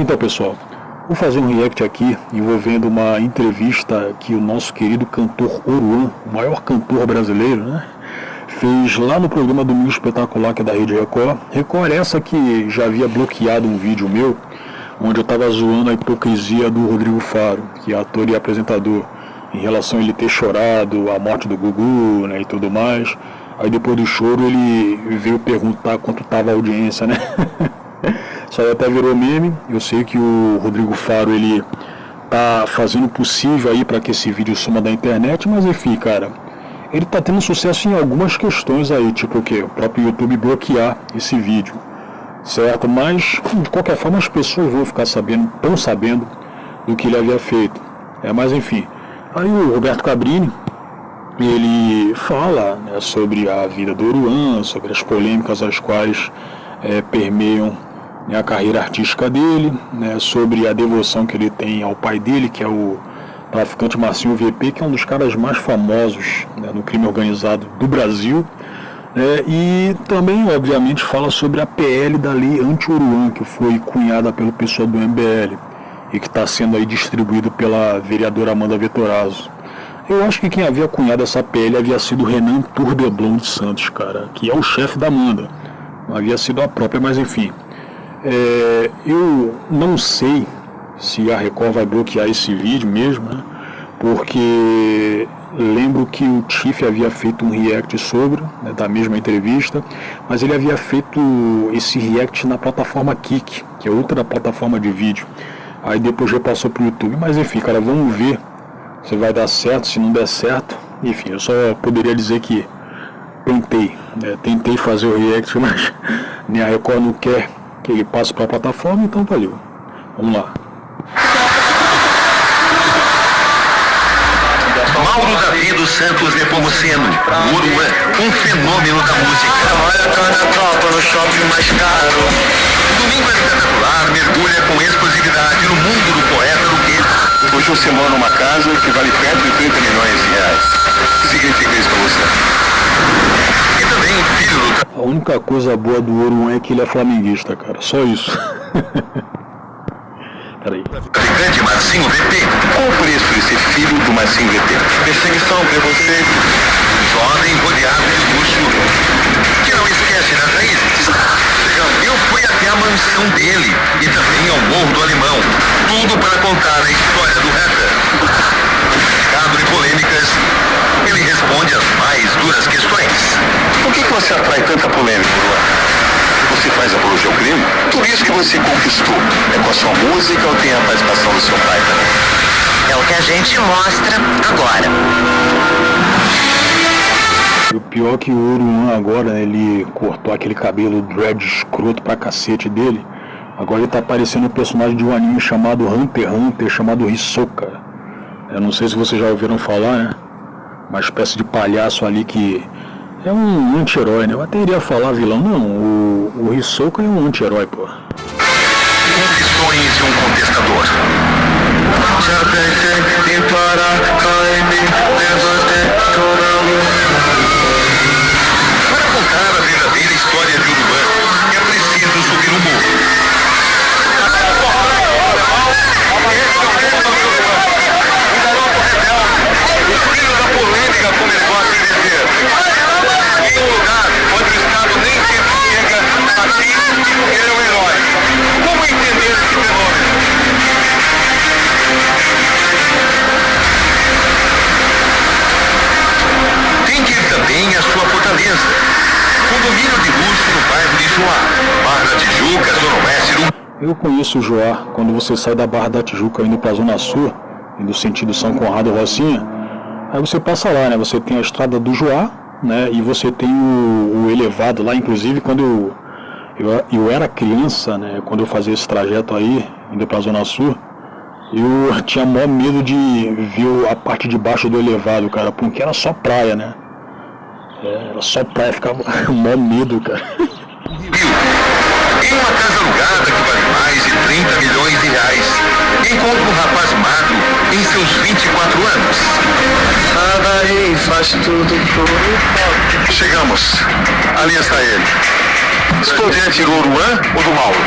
Então, pessoal, vou fazer um react aqui envolvendo uma entrevista que o nosso querido cantor Oruan, o maior cantor brasileiro, né, fez lá no programa Domingo Espetacular, que é da Rede Record. Record essa que já havia bloqueado um vídeo meu, onde eu estava zoando a hipocrisia do Rodrigo Faro, que é ator e apresentador, em relação a ele ter chorado, a morte do Gugu, né, e tudo mais. Aí depois do choro ele veio perguntar quanto estava a audiência, né? Isso aí até virou meme. Eu sei que o Rodrigo Faro, ele tá fazendo o possível aí para que esse vídeo suma da internet, mas enfim, cara, ele tá tendo sucesso em algumas questões aí, tipo o que? O próprio YouTube bloquear esse vídeo, certo? Mas, de qualquer forma, as pessoas vão ficar sabendo, estão sabendo do que ele havia feito. Mas enfim, aí o Roberto Cabrini, ele fala, né, sobre a vida do Oruan, sobre as polêmicas as quais permeiam, né, a carreira artística dele, né, sobre a devoção que ele tem ao pai dele, que é o traficante Marcinho VP, que é um dos caras mais famosos, né, no crime organizado do Brasil, e também, obviamente, fala sobre a PL da lei anti-Oruan, que foi cunhada pelo pessoal do MBL e que está sendo aí distribuído pela vereadora Amanda Vettorazzo. Eu acho que quem havia cunhado essa PL havia sido Renan Turbeblon de Santos, cara, que é o chefe da Amanda. Não havia sido a própria, mas enfim. Eu não sei se a Record vai bloquear esse vídeo mesmo, né? Porque lembro que o Tiff havia feito um react sobre, né, da mesma entrevista, mas ele havia feito esse react na plataforma Kik, que é outra plataforma de vídeo. Aí depois repassou para o YouTube. Mas enfim, cara, vamos ver se vai dar certo, se não der certo. Enfim, eu só poderia dizer que tentei fazer o react, mas nem a Record não quer que ele passe para a plataforma, então valeu. Vamos lá. Mauro Davi dos Santos Nepomuceno, Oruan, um fenômeno da música. Olha cada tropa no shopping mais caro. Domingo Espetacular mergulha com exclusividade no mundo do poeta Luqueta. Hoje você mora numa casa que vale perto de 30 milhões de reais. O que significa isso pra você? E também o filho do... A única coisa boa do Oruan é que ele é flamenguista, cara. Só isso. Peraí. Traficante Marcinho VP. Qual o preço desse filho do Marcinho VP? Perseguição, preconceito. Jovem rodeado de luxo, que não esquece das raízes. Eu fui até a mansão dele e também ao Morro do Alemão. Tudo para contar a história do rapper. Cercado de polêmicas, ele responde as mais duras questões. Por que você atrai tanta polêmica, Oruan? Você faz apologia ao crime? Tudo isso que você conquistou é com a sua música ou tem a participação do seu pai também? É o que a gente mostra agora. E o pior é que o Oruan agora, né, ele cortou aquele cabelo dread escroto pra cacete dele. Agora ele tá parecendo um personagem de um anime chamado Hunter x Hunter, chamado Hisoka. Eu não sei se vocês já ouviram falar, né? Uma espécie de palhaço ali que é um anti-herói, né? Eu até iria falar vilão. Não, o Hisoka é um anti-herói, pô. Confissões de um contestador. Já pensei em parar, cair-me, Para contar a verdadeira história de Oruan, é preciso subir um morro. O filho da polêmica começou a se dizer. Em um lugar onde o Estado nem sempre chega, assim, ele é um herói. Como entender esse fenômeno? Tem que ir também a sua fortaleza. Condomínio de luxo no bairro de Joá, Barra da Tijuca, Zona Oeste do... Eu conheço o Joá. Quando você sai da Barra da Tijuca indo pra Zona Sul, indo sentido São Conrado Rocinha, aí você passa lá, né? Você tem a estrada do Joá, né? E você tem o elevado lá. Inclusive, quando eu era criança, né? Quando eu fazia esse trajeto aí, indo pra Zona Sul, eu tinha maior medo de ver a parte de baixo do elevado, cara, porque era só praia, né? Era só praia, ficava com maior medo, cara. Em uma casa alugada que vale mais de 30 milhões de reais, encontra um rapaz magro em seus 24 anos. Nada aí, faz tudo por... Chegamos. Ali está ele. Estou diante do Oruan ou do Mauro?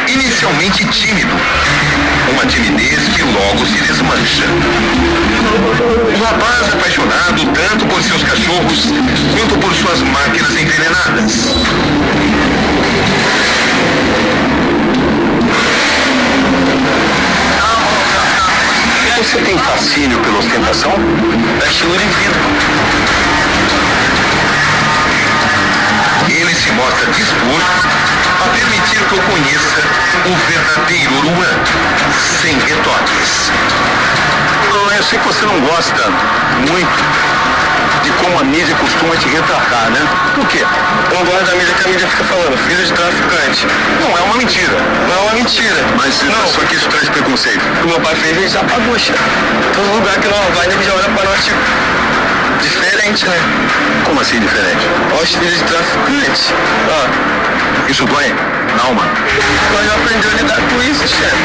Inicialmente tímido, uma timidez que logo se desmancha. Um rapaz apaixonado tanto por seus cachorros quanto por suas máquinas envenenadas. Você tem fascínio pela ostentação? É estilo de vida. Ele se mostra disposto a permitir que eu conheça o verdadeiro Luan, sem retoques. Eu sei que você não gosta muito de como a mídia costuma te retratar, né? Por quê? Eu não gosto da mídia que a mídia fica falando, filho de traficante. Não, é uma mentira. Não é uma mentira. Mas não, só que isso traz preconceito. O que meu pai fez, ele já pagou, chefe. Todo lugar que nós vai, ele já olha pra nós, tipo, diferente, né? Como assim diferente? Ó, os filhos de traficante. Ó, Isso dói na alma. nós já aprendemos a lidar com isso, chefe.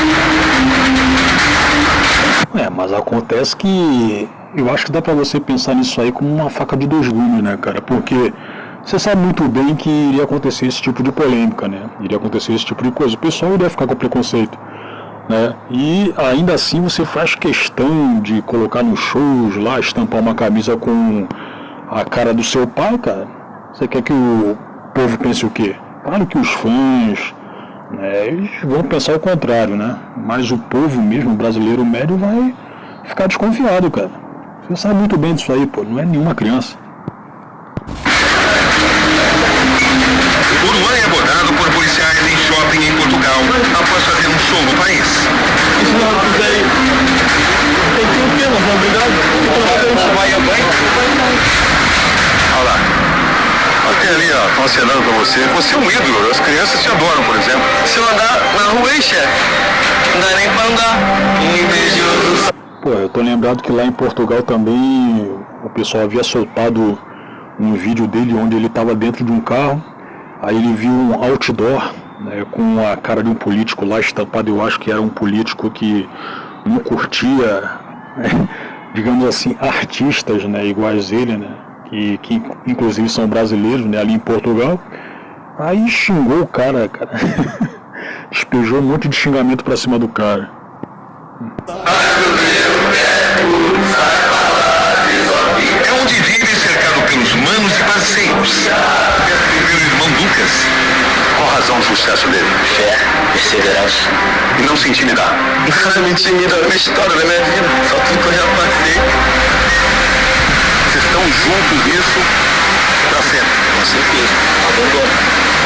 Mas acontece que eu acho que dá pra você pensar nisso aí como uma faca de dois gumes, né, cara? Porque você sabe muito bem que iria acontecer esse tipo de polêmica, né? Iria acontecer esse tipo de coisa. O pessoal iria ficar com preconceito, né? E ainda assim você faz questão de colocar nos shows lá, estampar uma camisa com a cara do seu pai, cara. Você quer que o povo pense o quê? Claro que os fãs, né, eles vão pensar o contrário, né? Mas o povo mesmo, o brasileiro médio, vai ficar desconfiado, cara. Você sabe muito bem disso aí, pô. Não é nenhuma criança. O Luan é abordado por policiais em shopping em Portugal após fazer um show no país. E se nós quiser ir? Tem o quê? Nós vamos brigar? Vai a banho? Olha lá. Olha ali, ó, estão acenando pra você. Você é um ídolo, as crianças te adoram, por exemplo. Se eu andar na rua aí, chefe, não dá nem pra andar. Invejoso. Pô, eu tô lembrado que lá em Portugal também o pessoal havia soltado um vídeo dele onde ele estava dentro de um carro, aí ele viu um outdoor, né, com a cara de um político lá estampado. Eu acho que era um político que não curtia, né, digamos assim, artistas, né, iguais ele, né, que inclusive são brasileiros, né, ali em Portugal. Aí xingou o cara. Despejou um monte de xingamento pra cima do cara. É onde vive cercado pelos manos e parceiros. Meu irmão Lucas. Qual a razão do sucesso dele? Fé, perseverança. E não se intimidar. Nada me intimida na minha história, na minha vida. Só tudo que eu já passei. Vocês estão juntos nisso pra sempre. Com certeza. Abandono.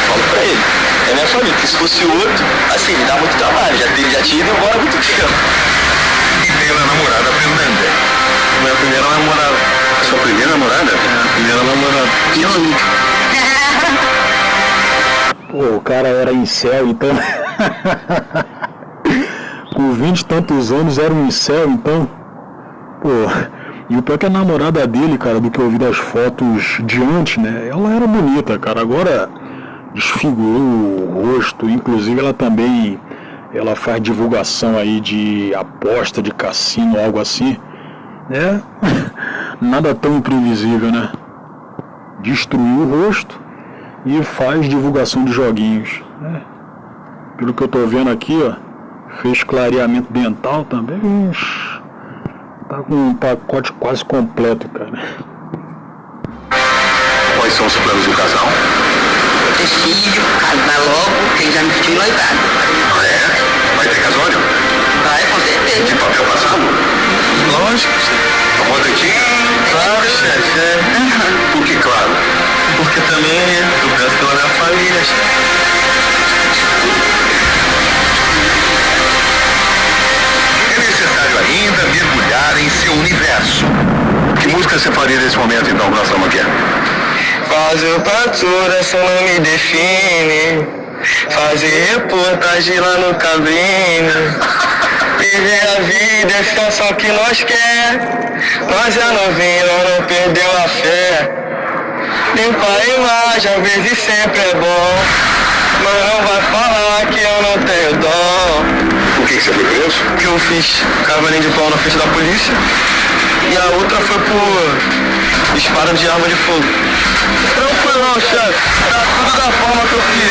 Falo pra ele. É minha família, que se fosse outro, assim, me dá muito trabalho. Já tinha ido embora há muito tempo. E pela namorada Fernanda. Minha primeira namorada. Sua primeira namorada? Primeira namorada. E única. Pô, o cara era incel, então. Com 20 e tantos anos era um incel, então. Pô, e o pior que a namorada dele, cara, do que eu vi das fotos de antes, né? Ela era bonita, cara. Agora desfigurou o rosto. Inclusive ela faz divulgação aí de aposta, de cassino, algo assim. É nada tão imprevisível, né? Destruiu o rosto e faz divulgação de joguinhos, né? Pelo que eu tô vendo aqui, ó, fez clareamento dental também. Tá com um pacote quase completo, cara. Quais são os planos do casal? Ter filho, casar logo, quem já me pediu noivado. Ah, é? Vai ter casório? Vai, com De certeza. papel passado? Lógico. Tomou daqui? Claro, chefe. É. Por que claro? Porque também eu penso pela minha família, chefe. É necessário ainda mergulhar em seu universo. Que música você faria nesse momento, então, pra nossa aqui? Fazer fatura só não me define. Fazer reportagem lá no cabine. Viver a vida, esse é só que nós quer. Nós é novinho, não perdeu a fé. Limpar a imagem, às vezes sempre é bom. Mas não vai falar que eu não tenho dom. Por que você foi preso? Que eu fiz cavalinho de pau na frente da polícia. E a outra foi por disparo de arma de fogo. Tranquilo não, chefe. Tá tudo da forma que eu queria.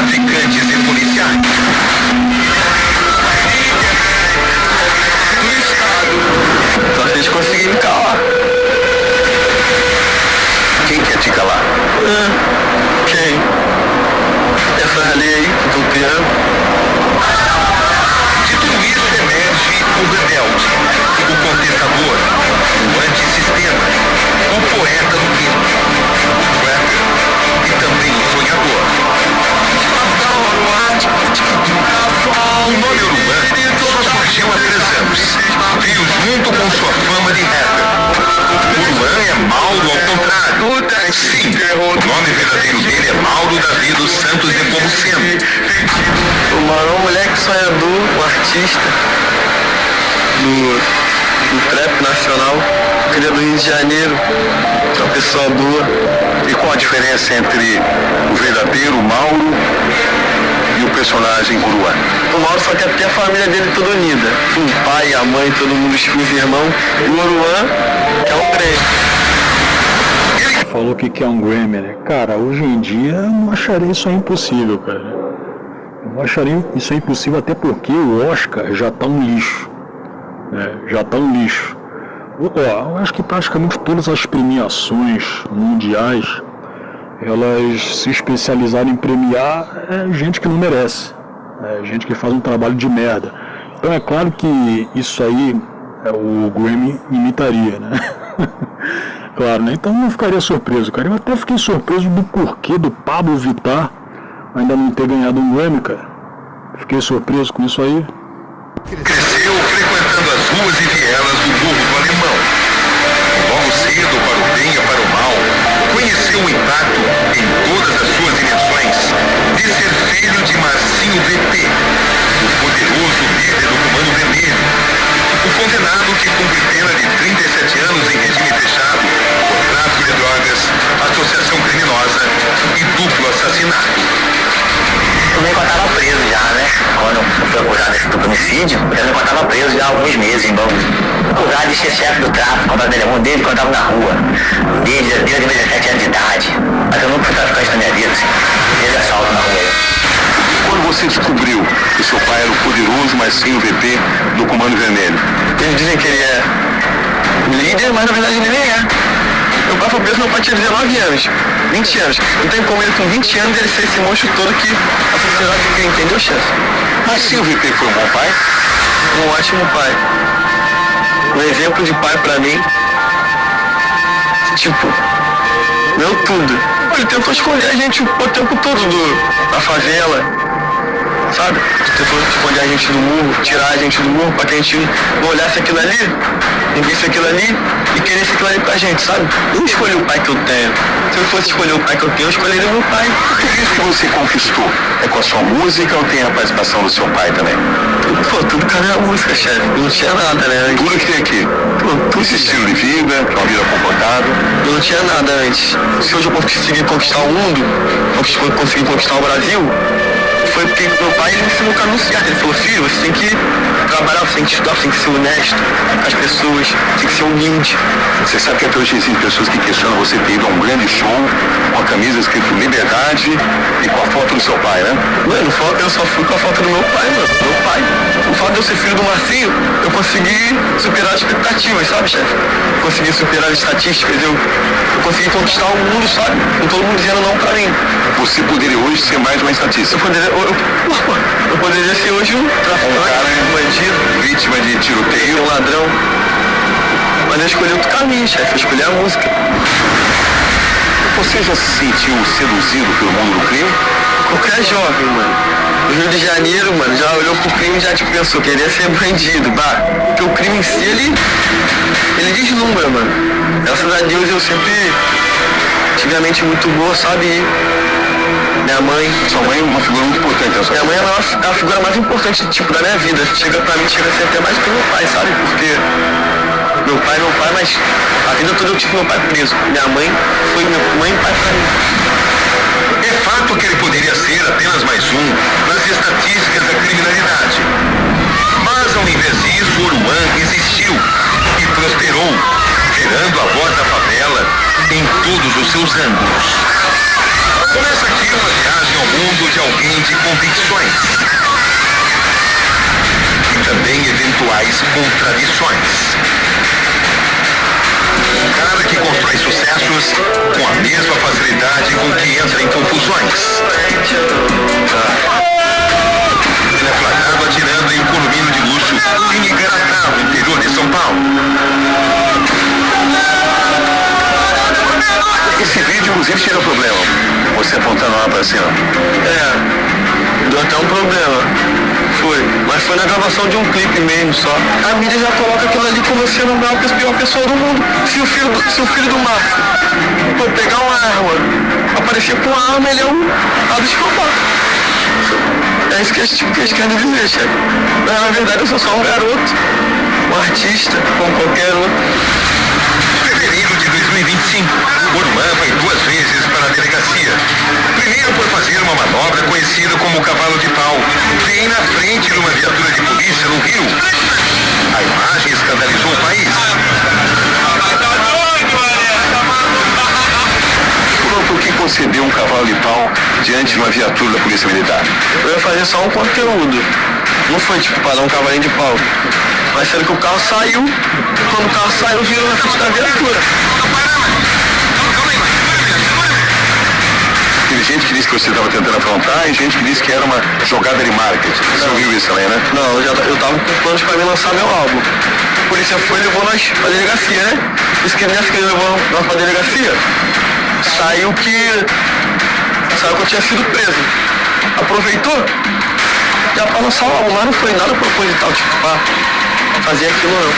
traficantes e policiais. Do Estado. Só se eles conseguirem me calar. Quem quer te calar? Quem? Essa lei aí que eu tô criando. De tudo isso emerge o rebelde, o contestador, o antissistema, o poeta do ritmo, o rapper e também o sonhador. O nome Oruan só surgiu há 3 anos. Veio junto com sua fama de rapper. Oruan é Mauro ao contrário. Sim, o nome verdadeiro dele é Mauro Davi dos Santos Nepomuceno. O Mauro é um moleque sonhador, um artista do trap nacional, ele é do Rio de Janeiro, é uma pessoa boa. E qual a diferença entre o verdadeiro Mauro e o personagem Oruan? O Mauro só quer ter a família dele toda unida, o pai, a mãe, todo mundo, os irmãos, e o Oruan é um Grêmio. Falou que quer um Grammy, né? Cara, hoje em dia eu não acharia isso aí impossível, cara. Eu não acharia isso aí impossível, até porque o Oscar já tá um lixo. Né? Já tá um lixo. Ó, eu acho que praticamente todas as premiações mundiais, elas se especializaram em premiar gente que não merece. Gente que faz um trabalho de merda. Então é claro que isso aí o Grammy imitaria, né? Claro, né? Então não ficaria surpreso, cara. Eu até fiquei surpreso do porquê do Pablo Vittar ainda não ter ganhado um Grammy, cara. Fiquei surpreso com isso aí. Cresceu frequentando as ruas e vielas do Morro do Alemão. Logo cedo, para o bem e para o mal, conheceu o impacto, em todas as suas dimensões, de ser filho de Marcinho VP, o poderoso líder do Comando Vermelho, o condenado que cumpre pena de 37 anos em regime fechado por tráfico de drogas, associação criminosa e duplo assassinato. O Nego estava preso já, né? Quando foi acusado desse duplo homicídio, o Nego estava preso já há alguns meses em Bangu. Acusado de ser chefe do tráfico, contra o desde quando estava na rua, desde 17 anos de idade. Mas eu nunca fui traficante na minha vida, assim, desde assalto na rua. Quando você descobriu que seu pai era o poderoso Marcinho VP do Comando Vermelho? Eles dizem que ele é líder, mas na verdade ele nem é. Meu pai foi preso, meu pai tinha 19 anos, 20 anos. Não tem como ele com 20 anos ele ser esse monstro todo que a sociedade quer, entendeu, chefe? Marcinho VP foi um bom pai? Um ótimo pai. Um exemplo de pai pra mim. Tipo, meu tudo. Ele tentou esconder a gente o tempo todo da favela, sabe? Tentou esconder a gente do murro, tirar a gente do murro pra que a gente não olhasse aquilo ali, não visse aquilo ali e queresse aquilo ali pra gente, sabe? Eu não escolhi o pai que eu tenho. Se eu fosse escolher o pai que eu tenho, eu escolheria o meu pai. Tudo isso que você conquistou é com a sua música ou tem a participação do seu pai também? Pô, tudo com a minha música, chefe. Não tinha nada, né? Tudo que tem aqui. Pô, tudo. Esse estilo de vida, uma vida comportada. Eu não tinha nada antes. Se hoje eu conseguir conquistar o mundo, conseguir conquistar o Brasil, foi porque meu pai ele me ensinou o caminho certo. Ele falou, filho, você tem que trabalhar, você tem que estudar, você tem que ser honesto com as pessoas, você tem que ser humilde. Você sabe que até hoje existem pessoas que questionam você ter ido a um grande show com a camisa escrito Liberdade e com a foto do seu pai, né? Mano, eu só fui com a foto do meu pai, mano. Meu pai. O fato de eu ser filho do Marcinho, eu consegui superar as expectativas, sabe, chefe? Consegui superar as estatísticas, eu consegui conquistar o mundo, sabe? Com todo mundo dizendo não pra mim. Você poderia hoje ser mais uma estatística. Eu poderia ser hoje um traficante, um bandido, vítima de tiroteio, um ladrão. Mas eu escolhi outro caminho, chefe. Eu escolhi a música. Você já se sentiu seduzido pelo mundo do crime? Qualquer jovem, mano. No Rio de Janeiro, mano, já olhou pro crime e já tipo, pensou, queria ser bandido, bah. Porque o crime em si, ele deslumbra, mano. Graças a Deus eu sempre tive a mente muito boa, sabe? Minha mãe... Sua mãe é uma figura muito importante. Minha mãe é a figura mais importante, tipo, da minha vida. Chega pra mim, chega a ser até mais que meu pai, sabe? Porque meu pai, mas a vida toda eu tive meu pai preso. Minha mãe foi minha mãe e pai pra mim. É fato que ele poderia ser apenas mais um nas estatísticas da criminalidade. Mas ao invés disso, Oruan existiu e prosperou, gerando a voz da favela em todos os seus ângulos. Começa aqui uma viagem ao mundo de alguém de convicções e também eventuais contradições. Um cara que constrói sucessos com a mesma facilidade com que entra em confusões. Ele é flagrado atirando em um condomínio de luxo em Igaratá, no interior de São Paulo. Esse vídeo, inclusive, tira o problema. Você apontando lá pra cima. Deu até um problema. Mas foi na gravação de um clipe mesmo só. A mídia já coloca aquilo ali como você não é a pior pessoa do mundo. Se o filho do Marcos for pegar uma arma, aparecer com uma arma, ele é um psicopata. É isso que eles querem dizer, chefe. Na verdade, eu sou só um garoto, um artista, como qualquer outro. Fevereiro de 2025, Oruan vai 2 vezes para a delegacia. Primeiro por fazer uma manobra conhecida como cavalo de pau, bem na frente de uma viatura de polícia no Rio. A imagem escandalizou o país. Por que concedeu um cavalo de pau diante de uma viatura da Polícia Militar? Eu ia fazer só um conteúdo. Não foi tipo para dar um cavalinho de pau. Mas sendo que o carro saiu, quando o carro saiu, virou na frente da viatura. Teve gente que disse que você estava tentando afrontar e gente que disse que era uma jogada de marketing. Você ouviu isso também, né? Não, eu tava com planos para mim lançar meu álbum. A polícia foi e levou nós pra delegacia, né? Disse que nessa que ele levou nós pra delegacia, saiu que eu tinha sido preso. Aproveitou já pra lançar o álbum, mas não foi nada proposital, tipo, pra fazer aquilo não.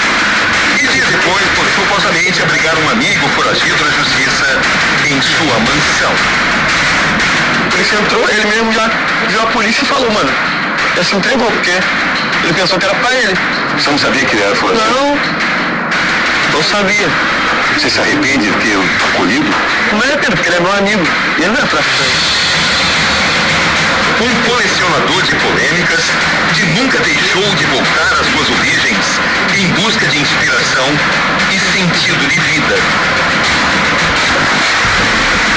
E dias depois, por supostamente abrigar um amigo foragido da justiça em sua mansão. A polícia entrou, ele mesmo já viu a polícia e falou, mano, já se entregou, porque ele pensou que era pra ele. Você não sabia que ele era foragido? Não sabia. Você se arrepende de ter acolhido? Não é, Pedro, porque ele é meu amigo, e ele não é traficante. Um colecionador de polêmicas que nunca deixou de voltar às suas origens em busca de inspiração e sentido de vida.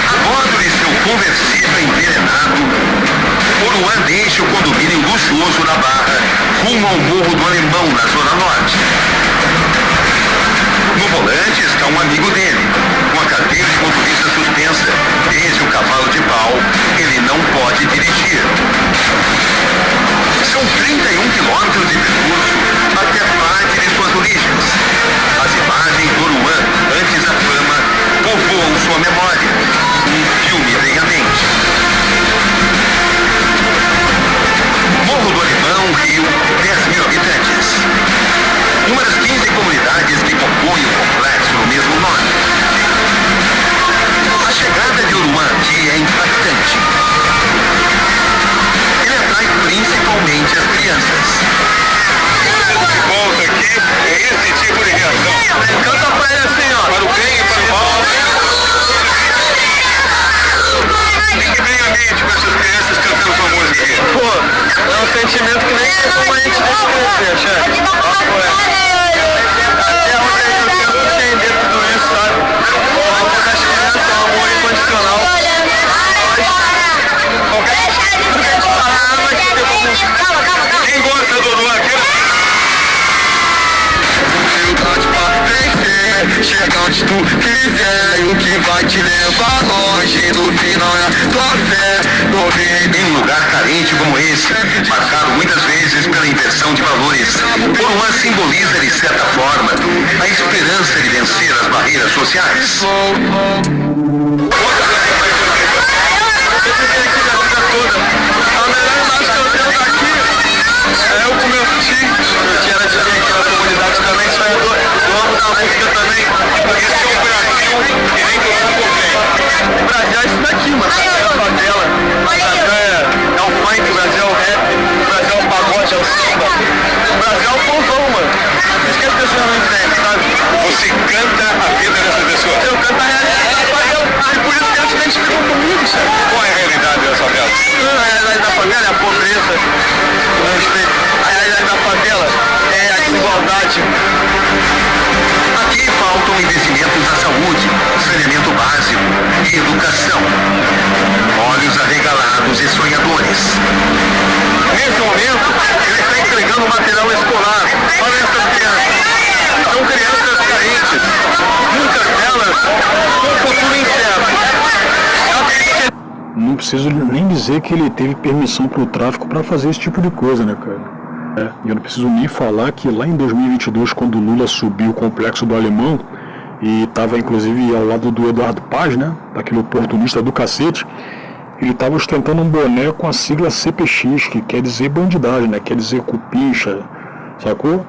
A bordo de seu conversível envenenado, Oruan deixa o condomínio luxuoso na Barra, rumo ao Morro do Alemão, na Zona Norte. No volante está um amigo dele, com a carteira de motorista suspensa. Desde o cavalo de pau, ele não pode dirigir. São 31 quilômetros de percurso até parte de suas origens. As imagens do Oruan, antes da fama, povoam sua memória. Um filme vem à mente. Morro do Alemão, Rio, 10.000 habitantes. Uma das 15 comunidades que compõem o complexo no mesmo nome. A chegada de Oruan aqui é impactante. Ele atrai principalmente as crianças. De volta aqui é esse tipo de reação. Canta pra ele assim, ó. Para o bem e para o mal. O que vem à mente com essas crianças cantando sua música aqui? Pô, é um sentimento que nem tem como a gente descrever, chefe. Até onde eu tento entender tudo isso, sabe? O amor das crianças é um amor incondicional. Tudo que a gente falar, vai ter como... Quem gosta do Oruan aqui? Chega onde tu quiser, e o que vai te levar longe no final é a tua fé. Em um lugar carente como esse, marcado muitas vezes pela inversão de valores, Oruan simboliza de certa forma a esperança de vencer as barreiras sociais. Eu com meu tio, que era DJ aqui na comunidade também, sonhador, eu amo da música também. Esse é o Brasil que nem todo mundo tem. O Brasil é isso daqui, mano. O Brasil é a favela. O Brasil é o funk, o Brasil é o rap, o Brasil é o pagode, é o samba. O Brasil é o povão, mano. Isso que as pessoas não entendem, sabe? Você canta a vida dessa pessoa. Eu canto a realidade da favela, e por isso que eles se identificam comigo, sabe? Qual é a realidade dessa favela? A realidade da favela é a pobreza, o respeito. A realidade da favela é a desigualdade. Aqui faltam investimentos na saúde, saneamento básico e educação. Olhos arregalados e sonhadores. preciso nem dizer que ele teve permissão para o tráfico para fazer esse tipo de coisa, né, cara? E eu não preciso nem falar que lá em 2022, quando o Lula subiu o complexo do Alemão, e estava inclusive ao lado do Eduardo Paz, né, daquele oportunista do cacete, ele estava ostentando um boné com a sigla CPX, que quer dizer bandidagem, né, quer dizer cupincha, sacou?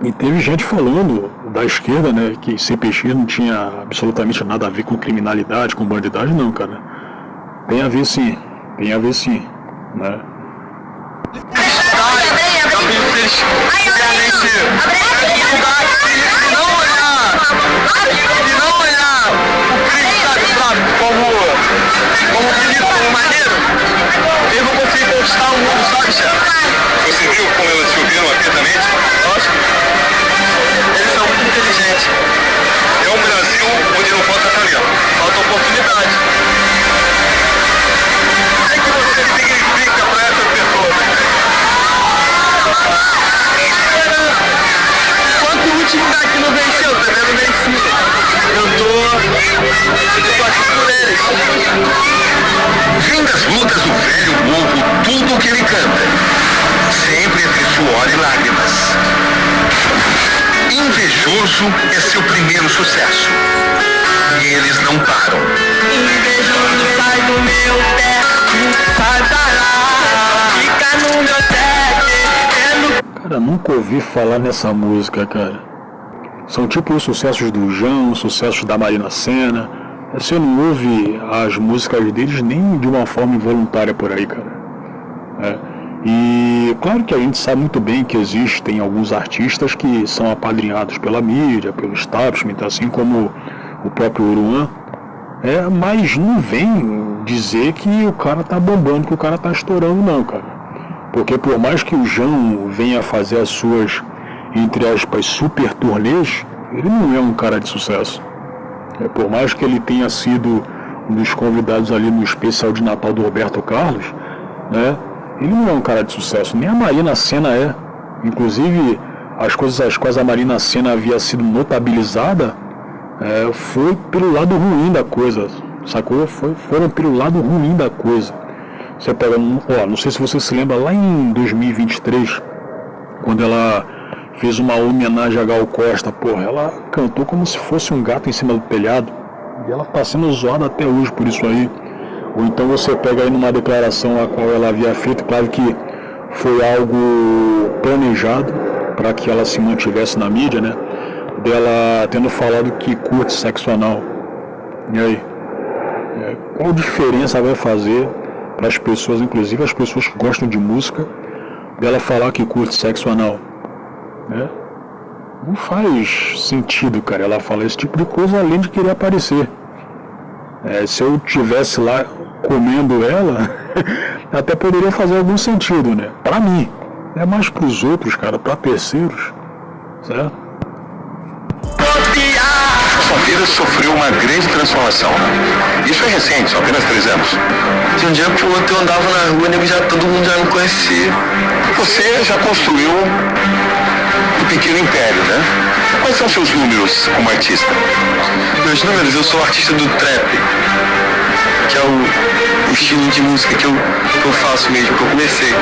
E teve gente falando da esquerda, né, que CPX não tinha absolutamente nada a ver com criminalidade, com bandidagem, não, cara. Tem a ver sim, né? Como bonito, como maneiro, eu vou conseguir conquistar o mundo, sabe, chefe? Você viu como elas te ouviram atentamente? Lógico. Eles são muito inteligentes. É um Brasil onde não falta talento. Falta oportunidade. O que você significa para essas pessoas? Enquanto o último daqui não venceu, tá vendo? Vencido. Eu tô aqui por eles. Vem das lutas do velho morro tudo o que ele canta, sempre entre suor e lágrimas. Invejoso é seu primeiro sucesso. E eles não param. Invejoso sai do meu pé, sai pra lá, fica no meu teto. Cara, nunca ouvi falar nessa música, cara. São tipo os sucessos do Jão, sucessos da Marina Sena. Você não ouve as músicas deles nem de uma forma involuntária por aí, cara. E claro que a gente sabe muito bem que existem alguns artistas que são apadrinhados pela mídia, pelo establishment, assim como o próprio Oruan. Mas não vem dizer que o cara tá bombando, que o cara tá estourando, não, cara. Porque por mais que o Jão venha fazer as suas, entre aspas, super turnês, ele não é um cara de sucesso. Por mais que ele tenha sido um dos convidados ali no especial de Natal do Roberto Carlos, né, ele não é um cara de sucesso, nem a Marina Sena é. Inclusive, as coisas às quais a Marina Sena havia sido notabilizada foi pelo lado ruim da coisa, sacou? Foram pelo lado ruim da coisa. Você pega, não sei se você se lembra, lá em 2023, quando ela fez uma homenagem a Gal Costa, ela cantou como se fosse um gato em cima do telhado, e ela está sendo zoada até hoje por isso aí. Ou então você pega aí numa declaração a qual ela havia feito, claro que foi algo planejado para que ela se mantivesse na mídia, né, dela tendo falado que curte sexo anal. E aí? Qual diferença vai fazer para as pessoas, inclusive as pessoas que gostam de música, dela falar que curte sexo anal? Não faz sentido, cara, ela falar esse tipo de coisa além de querer aparecer. Se eu tivesse lá comendo ela, até poderia fazer algum sentido, né? Pra mim. É mais pros outros, cara, pra terceiros, certo? Sua vida sofreu uma grande transformação. Isso é recente, são apenas 3 anos. De um dia pro outro eu andava na rua e todo mundo já me conhecia. Você já construiu um pequeno império, né? Quais são seus números como artista? Meus números, eu sou artista do trap, que é o estilo de música que eu faço mesmo, que eu comecei.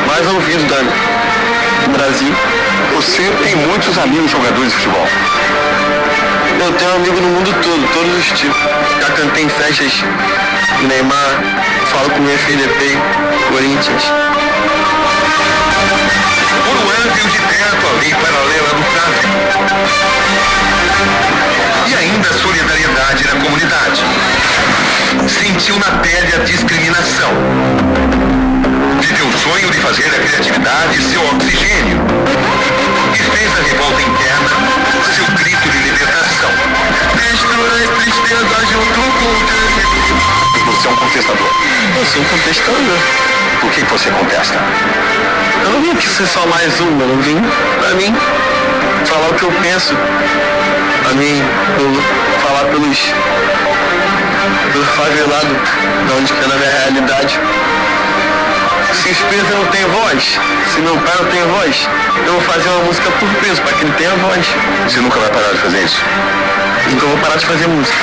Mais ouvido do Brasil. Você tem muitos amigos jogadores de futebol. Eu tenho amigo no mundo todo, todos os tipos. Já cantei em festas do Neymar, falo com o FNP, Corinthians. Oruan viu de perto a lei paralela do tráfico. E ainda a solidariedade na comunidade. Sentiu na pele a discriminação. Viveu o sonho de fazer da criatividade seu oxigênio. E fez da revolta interna seu grito de libertação. Mistura e tristeza junto com o Você é um contestador. Eu sou um contestador. Por que você contesta? Eu não vim aqui ser só mais um, eu não vim pra mim falar o que eu penso. Pra mim, falar pelos favelados, de onde que é na minha realidade. Se os presos não têm voz, se meu pai não tem voz, eu vou fazer uma música por preso, pra que ele tenha voz. Você nunca vai parar de fazer isso? Nunca vou parar de fazer música.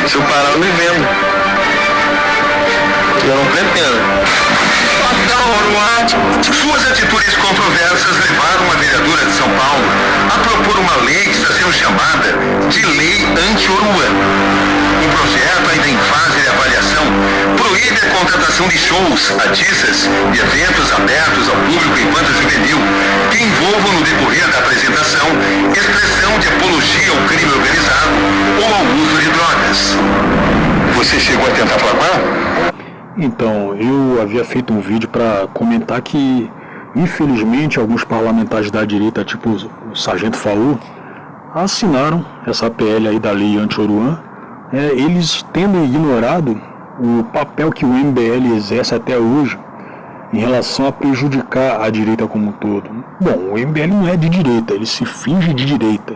Se eu parar, eu me vendo. Eu não pretendo. Suas atitudes controversas levaram a vereadora de São Paulo a propor uma lei que está sendo chamada de Lei Anti-Oruan. O projeto, ainda em fase de avaliação, proíbe a contratação de shows, artistas e eventos abertos ao público enquanto juvenil que envolvam no decorrer da apresentação expressão de apologia ao crime organizado ou ao uso de drogas. Você chegou a tentar falar com ela? Então, eu havia feito um vídeo para comentar que, infelizmente, alguns parlamentares da direita, tipo o Sargento Faú, assinaram essa PL aí da Lei Anti-Oruan, eles tendo ignorado o papel que o MBL exerce até hoje em relação a prejudicar a direita como um todo. Bom, o MBL não é de direita, ele se finge de direita.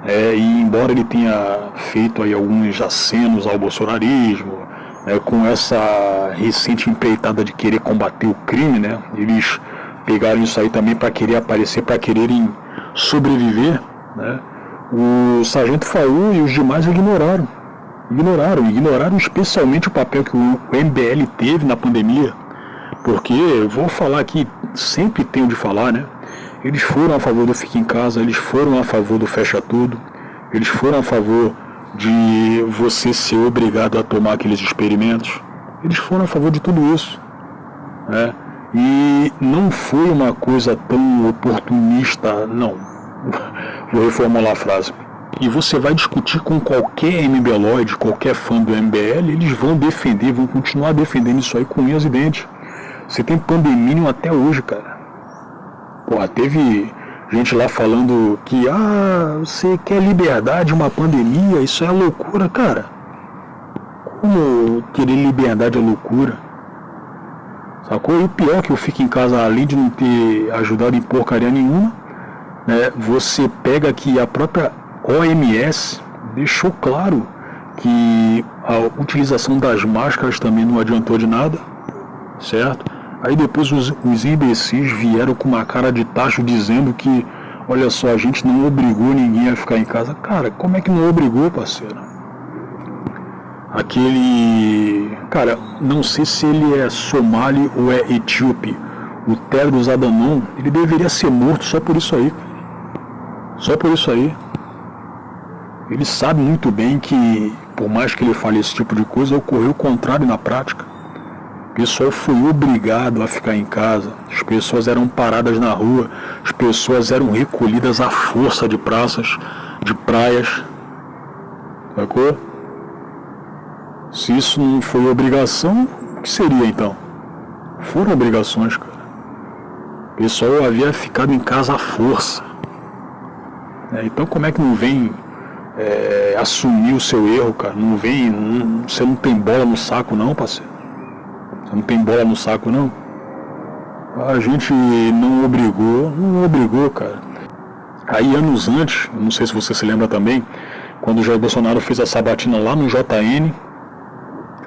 E embora ele tenha feito aí alguns acenos ao bolsonarismo, com essa recente empreitada de querer combater o crime, né? Eles pegaram isso aí também para querer aparecer, para quererem sobreviver, né? O Sargento Faú e os demais ignoraram especialmente o papel que o MBL teve na pandemia, porque, eu vou falar aqui, sempre tenho de falar, né? Eles foram a favor do Fique em Casa, eles foram a favor do Fecha Tudo, eles foram a favor de você ser obrigado a tomar aqueles experimentos. Eles foram a favor de tudo isso, né? E não foi uma coisa tão oportunista, não. Vou reformular a frase. E você vai discutir com qualquer MBLoide, qualquer fã do MBL, eles vão defender, vão continuar defendendo isso aí com unhas e dentes. Você tem pandemia até hoje, cara. Porra, teve gente lá falando que você quer liberdade, uma pandemia, isso é loucura, cara. Como querer liberdade é loucura? Sacou? E o pior que eu fico em casa, além de não ter ajudado em porcaria nenhuma, né, você pega que a própria OMS deixou claro que a utilização das máscaras também não adiantou de nada, certo? Aí depois os imbecis vieram com uma cara de tacho dizendo que, olha só, a gente não obrigou ninguém a ficar em casa. Cara, como é que não obrigou, parceiro? Cara, não sei se ele é somali ou é etíope. O Tedros Adhanom, ele deveria ser morto só por isso aí. Só por isso aí. Ele sabe muito bem que, por mais que ele fale esse tipo de coisa, ocorreu o contrário na prática. O pessoal foi obrigado a ficar em casa, as pessoas eram paradas na rua, as pessoas eram recolhidas à força de praças, de praias, sacou? Se isso não foi obrigação, o que seria então? Foram obrigações, cara. O pessoal havia ficado em casa à força. Então como é que não vem assumir o seu erro, cara? Você não tem bola no saco não, parceiro. Não tem bola no saco, não? A gente não obrigou, cara. Aí, anos antes, não sei se você se lembra também, quando o Jair Bolsonaro fez a sabatina lá no JN,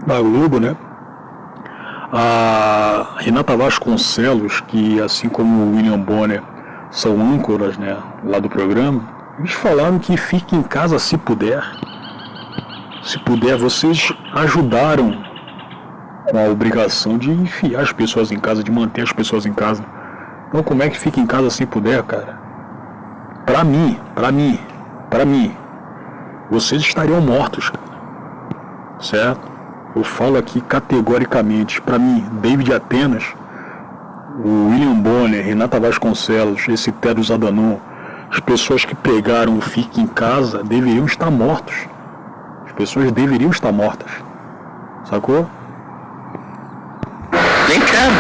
da Globo, né? A Renata Vasconcelos, que assim como o William Bonner são âncoras, né, lá do programa, eles falaram que fique em casa se puder. Se puder, vocês ajudaram com a obrigação de enfiar as pessoas em casa, de manter as pessoas em casa. Então como é que fica em casa se puder, cara? Pra mim, vocês estariam mortos, cara. Certo? Eu falo aqui categoricamente, pra mim, David Atenas, o William Bonner, Renata Vasconcelos, esse Tedros Adhanom, as pessoas que pegaram o Fique em Casa deveriam estar mortos. As pessoas deveriam estar mortas. Sacou? Nem quero.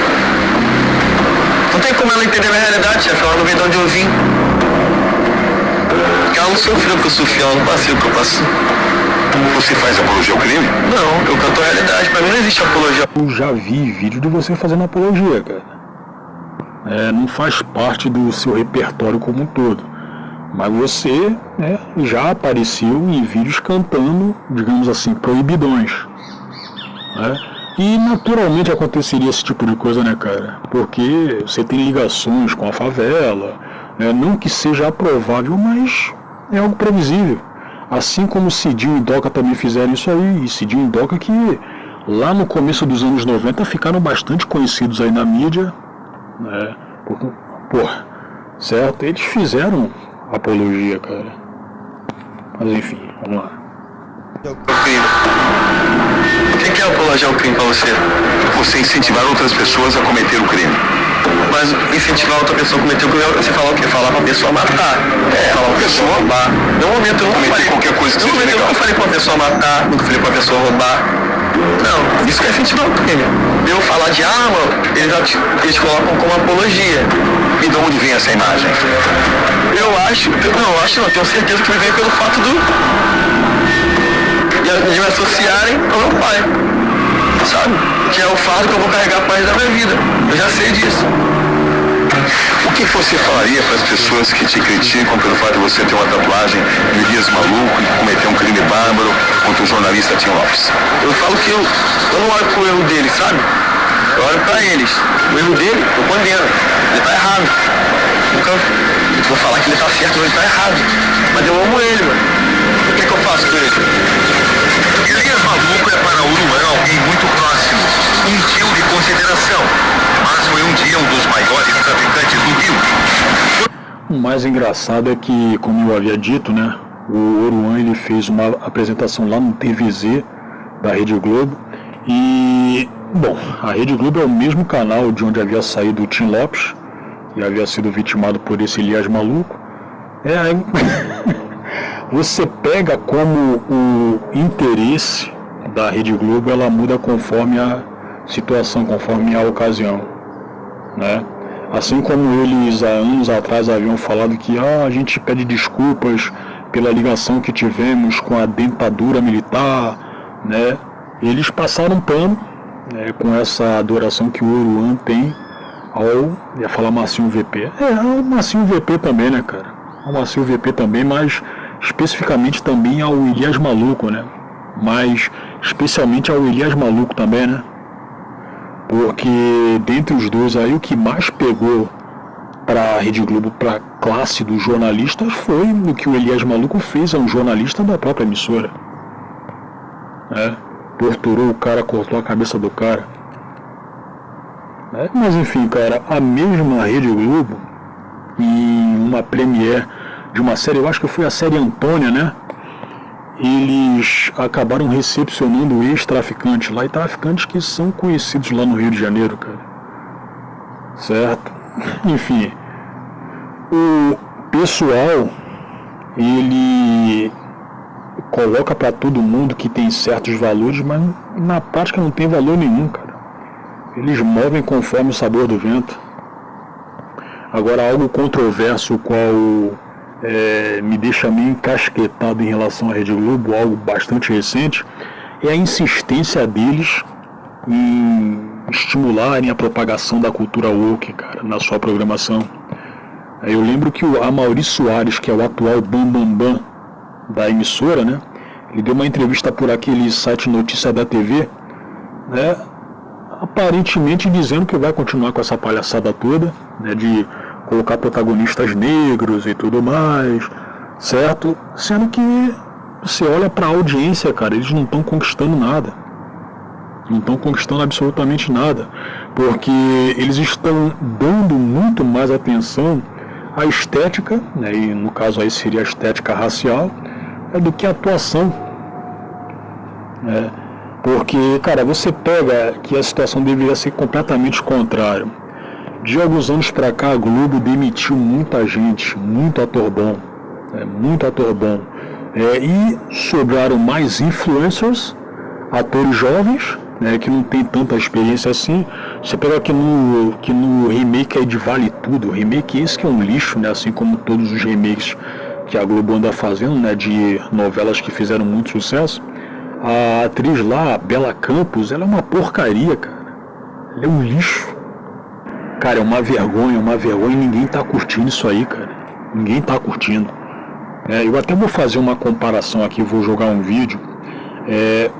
Não tem como ela entender a minha realidade, chefe. Ela não vem de onde eu vim. Porque ela não sofreu o que eu sofri, ela não passei o que eu passei. Você faz apologia ao crime? Não, eu canto a realidade. Pra mim não existe apologia. Eu já vi vídeo de você fazendo apologia, cara. Não faz parte do seu repertório como um todo. Mas você, já apareceu em vídeos cantando, digamos assim, proibidões. E naturalmente aconteceria esse tipo de coisa, né, cara? Porque você tem ligações com a favela, né? Não que seja aprovável, mas é algo previsível. Assim como Cidinho e Doca também fizeram isso aí, e Cidinho e Doca que lá no começo dos anos 90 ficaram bastante conhecidos aí na mídia, né? Certo? Eles fizeram apologia, cara. Mas enfim, vamos lá. O que é apologia ao crime para você? Você incentivar outras pessoas a cometer o crime. Mas incentivar outra pessoa a cometer o crime, você fala o quê? Falar pra pessoa matar. Falar pra pessoa roubar. No momento eu não Cometer falei qualquer coisa que seja legal. Eu nunca falei pra pessoa matar, nunca falei pra pessoa roubar. Não, isso que é incentivar o crime. Eu falar de arma, eles colocam como apologia. E de onde vem essa imagem? Não, tenho certeza que me vem pelo fato de me associarem ao meu pai, sabe? Que é o fardo que eu vou carregar para da minha vida. Eu já sei disso. O que você falaria para as pessoas que te criticam pelo fato de você ter uma tatuagem de Elias Maluco e cometer um crime bárbaro contra o jornalista Tim Lopes? Eu falo que eu não olho pro erro deles, sabe? Eu olho pra eles. O erro dele, eu condeno. Ele tá errado. Nunca vou falar que ele tá certo, mas ele tá errado. Mas eu amo ele, mano. O que eu faço com ele? Elias Maluco é para Uruã alguém muito próximo, um tio de consideração, mas foi um dia um dos maiores traficantes do Rio. O mais engraçado é que, como eu havia dito, né, o Oruan ele fez uma apresentação lá no TVZ da Rede Globo e, bom, a Rede Globo é o mesmo canal de onde havia saído o Tim Lopes, que havia sido vitimado por esse Elias Maluco. Você pega como o interesse da Rede Globo, ela muda conforme a situação, conforme a ocasião, né? Assim como eles há anos atrás haviam falado que a gente pede desculpas pela ligação que tivemos com a ditadura militar, né? Eles passaram pano, né, com essa adoração que o Oruan tem ao, ia falar Marcinho VP, ao Marcinho VP também, né, cara? Ao Marcinho VP também, mas especificamente também ao Elias Maluco, né? Mas especialmente ao Elias Maluco também, né? Porque dentre os dois aí o que mais pegou para a Rede Globo, para a classe dos jornalistas, foi o que o Elias Maluco fez a um jornalista da própria emissora, né? Torturou o cara, cortou a cabeça do cara, né? Mas enfim, cara, a mesma Rede Globo, em uma premiere de uma série, eu acho que foi a série Antônia, né? Eles acabaram recepcionando ex-traficantes lá, e traficantes que são conhecidos lá no Rio de Janeiro, cara. Certo? Enfim, o pessoal, ele coloca pra todo mundo que tem certos valores, mas na prática não tem valor nenhum, cara. Eles movem conforme o sabor do vento. Agora, algo controverso, o qual me deixa meio encasquetado em relação à Rede Globo, algo bastante recente, é a insistência deles em estimularem a propagação da cultura woke, cara, na sua programação. Eu lembro que o Amaury Soares, que é o atual bambambam da emissora, né, ele deu uma entrevista por aquele site Notícia da TV, né, aparentemente dizendo que vai continuar com essa palhaçada toda, né, de colocar protagonistas negros e tudo mais, certo? Sendo que você olha para a audiência, cara, eles não estão conquistando nada. Não estão conquistando absolutamente nada. Porque eles estão dando muito mais atenção à estética, né, e no caso aí seria a estética racial, do que a atuação. Porque, cara, você pega que a situação deveria ser completamente contrária. De alguns anos para cá, a Globo demitiu muita gente, muito ator bom, muito ator bom. E sobraram mais influencers, atores jovens, né, que não tem tanta experiência assim. Você pega que no remake aí de Vale Tudo, o remake esse que é um lixo, né, assim como todos os remakes que a Globo anda fazendo, né, de novelas que fizeram muito sucesso. A atriz lá, a Bela Campos, ela é uma porcaria, cara. Ela é um lixo. Cara, é uma vergonha, e ninguém tá curtindo isso aí, cara. Ninguém tá curtindo. Eu até vou fazer uma comparação aqui, vou jogar um vídeo.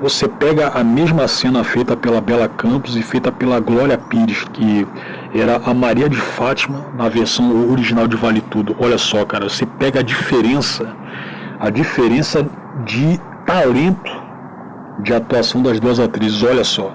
Você pega a mesma cena feita pela Bela Campos e feita pela Glória Pires, que era a Maria de Fátima na versão original de Vale Tudo. Olha só, cara, você pega a diferença de talento de atuação das duas atrizes, olha só.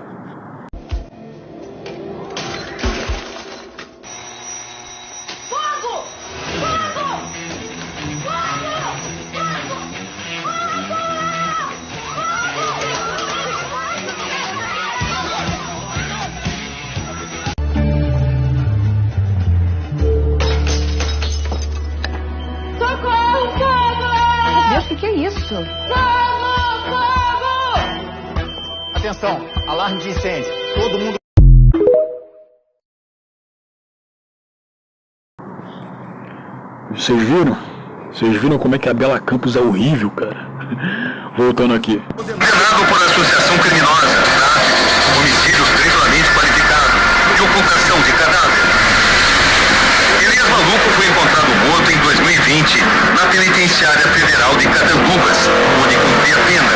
O que é isso? Atenção, alarme de incêndio. Todo mundo... Vocês viram? Vocês viram como é que a Bela Campos é horrível, cara? Voltando aqui. Condenado por associação criminosa, tráfico, homicídio triplamente qualificado e ocultação de cadáver. Elias Maluco foi encontrado morto em 2020 na penitenciária federal de Catanduvas, onde cumpria a pena.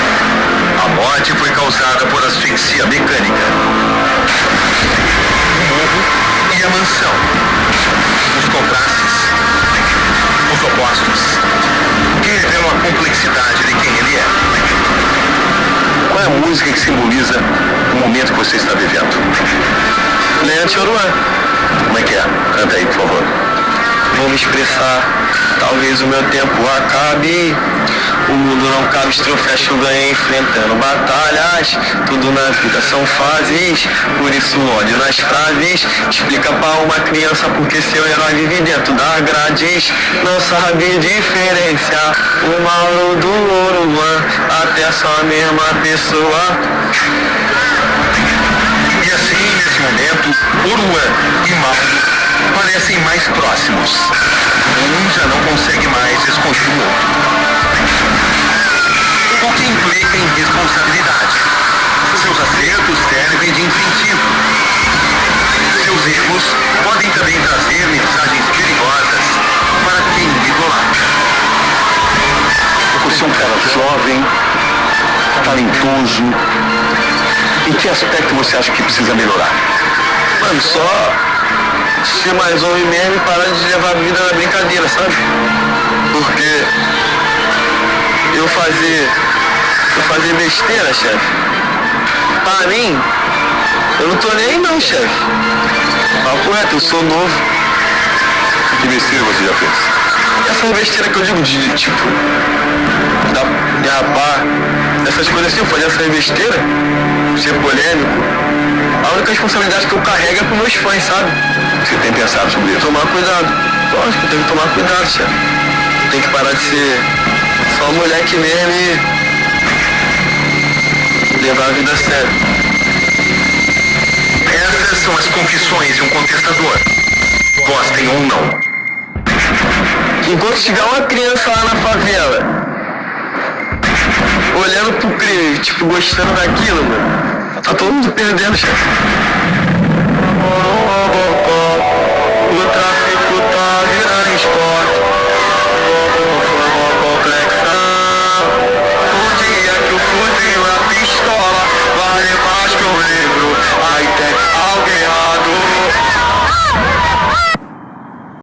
A morte foi causada por asfixia mecânica. O morro e a mansão. Os contrastes. Os opostos. Que revelam a complexidade de quem ele é. Qual é a música que simboliza o momento que você está vivendo? Leandro Oruan. Como é que é? Canta aí, por favor. Vou me expressar, talvez o meu tempo acabe. O mundo não cabe, estrofecho ganha enfrentando batalhas. Tudo na vida são fases, por isso ódio nas frases. Explica pra uma criança porque seu herói vive dentro das grades. Não sabe diferenciar o Mauro do Oruan, até só a mesma pessoa. E assim, nesse momento, Oruan e Mauro parecem mais próximos. Um já não consegue mais esconder o outro. O que implica em responsabilidade. Seus acertos servem de incentivo. Seus erros podem também trazer mensagens perigosas para quem idolatra. Você é um cara jovem, talentoso. Em que aspecto você acha que precisa melhorar? Mano, só ser mais homem mesmo e parar de levar a vida na brincadeira, sabe? Porque eu fazer besteira, chefe. Pra mim, eu não tô nem aí não, chefe. Papo reto, eu sou novo. Que besteira você já fez? Essa besteira que eu digo de, tipo, derrapar, essas coisas assim, eu fazer essa besteira, ser polêmico, a única responsabilidade que eu carrego é com meus fãs, sabe? Você tem pensado sobre isso? Tomar cuidado. Lógico, eu tenho que tomar cuidado, chefe. Tem que parar de ser só moleque mesmo e levar a vida a sério. Essas são as confissões de um contestador. Gostem ou não. Enquanto tiver uma criança lá na favela, olhando pro crime, tipo, gostando daquilo, mano, tá todo mundo perdendo, chefe.